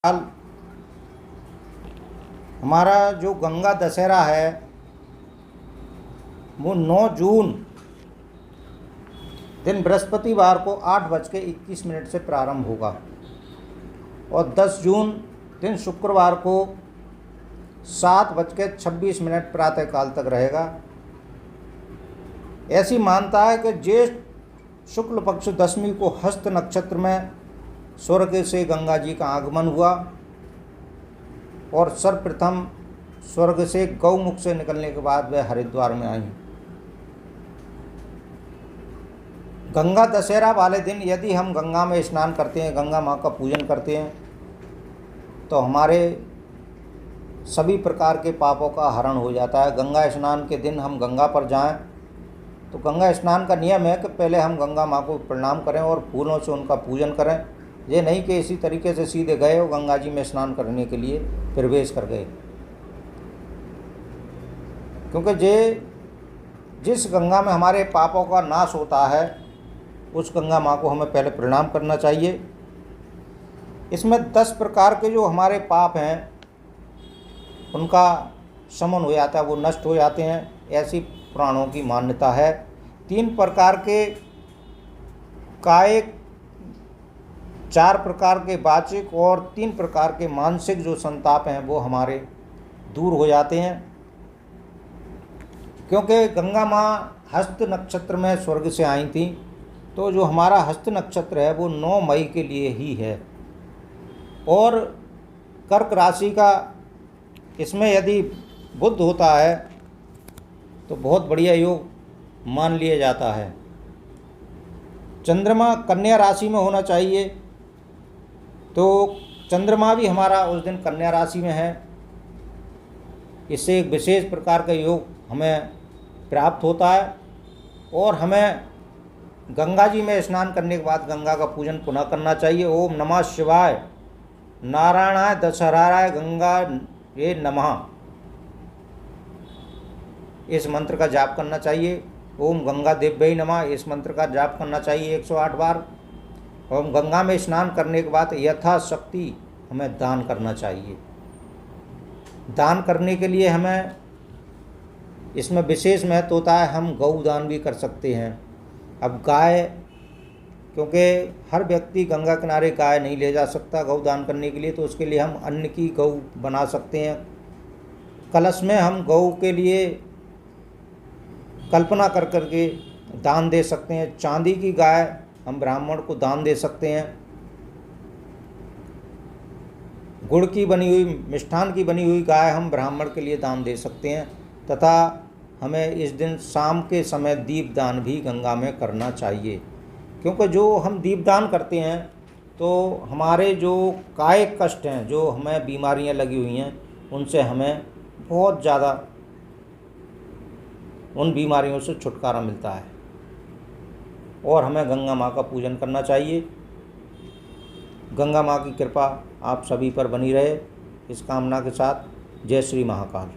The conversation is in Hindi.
हाल हमारा जो गंगा दशहरा है वो 9 जून दिन बृहस्पतिवार को 8:21 से प्रारंभ होगा और 10 जून दिन शुक्रवार को 7:26 प्रातःकाल तक रहेगा। ऐसी मान्यता है कि ज्येष्ठ शुक्ल पक्ष दशमी को हस्त नक्षत्र में स्वर्ग से गंगा जी का आगमन हुआ और सर्वप्रथम स्वर्ग से गौमुख से निकलने के बाद वह हरिद्वार में आई। गंगा दशहरा वाले दिन यदि हम गंगा में स्नान करते हैं, गंगा माँ का पूजन करते हैं, तो हमारे सभी प्रकार के पापों का हरण हो जाता है। गंगा स्नान के दिन हम गंगा पर जाएं तो गंगा स्नान का नियम है कि पहले हम गंगा माँ को प्रणाम करें और फूलों से उनका पूजन करें। ये नहीं कि इसी तरीके से सीधे गए और गंगा जी में स्नान करने के लिए प्रवेश कर गए, क्योंकि जिस गंगा में हमारे पापों का नाश होता है उस गंगा माँ को हमें पहले प्रणाम करना चाहिए। इसमें 10 प्रकार के जो हमारे पाप हैं उनका शमन हो जाता है, वो नष्ट हो जाते हैं, ऐसी पुराणों की मान्यता है। 3 प्रकार के कायिक, 4 प्रकार के वाचिक और 3 प्रकार के मानसिक जो संताप हैं वो हमारे दूर हो जाते हैं, क्योंकि गंगा माँ हस्त नक्षत्र में स्वर्ग से आई थी। तो जो हमारा हस्त नक्षत्र है वो 9 मई के लिए ही है और कर्क राशि का इसमें यदि बुध होता है तो बहुत बढ़िया योग मान लिया जाता है। चंद्रमा कन्या राशि में होना चाहिए, तो चंद्रमा भी हमारा उस दिन कन्या राशि में है। इससे एक विशेष प्रकार का योग हमें प्राप्त होता है और हमें गंगा जी में स्नान करने के बाद गंगा का पूजन पुनः करना चाहिए। ओम नमः शिवाय, नारायणाय दशहराय गंगा ये नमः, इस मंत्र का जाप करना चाहिए। ओम गंगा देव्यै नमः, इस मंत्र का जाप करना चाहिए 108 बार। और गंगा में स्नान करने के बाद यथाशक्ति हमें दान करना चाहिए। दान करने के लिए हमें इसमें विशेष महत्व होता है, हम गौ दान भी कर सकते हैं। अब गाय, क्योंकि हर व्यक्ति गंगा किनारे गाय नहीं ले जा सकता गौ दान करने के लिए, तो उसके लिए हम अन्न की गौ बना सकते हैं। कलश में हम गौ के लिए कल्पना कर करके दान दे सकते हैं। चांदी की गाय हम ब्राह्मण को दान दे सकते हैं। गुड़ की बनी हुई, मिष्ठान की बनी हुई गाय हम ब्राह्मण के लिए दान दे सकते हैं। तथा हमें इस दिन शाम के समय दीपदान भी गंगा में करना चाहिए, क्योंकि जो हम दीपदान करते हैं तो हमारे जो कायिक कष्ट हैं, जो हमें बीमारियां लगी हुई हैं, उनसे हमें बहुत ज़्यादा उन बीमारियों से छुटकारा मिलता है। और हमें गंगा माँ का पूजन करना चाहिए। गंगा माँ की कृपा आप सभी पर बनी रहे, इस कामना के साथ जय श्री महाकाल।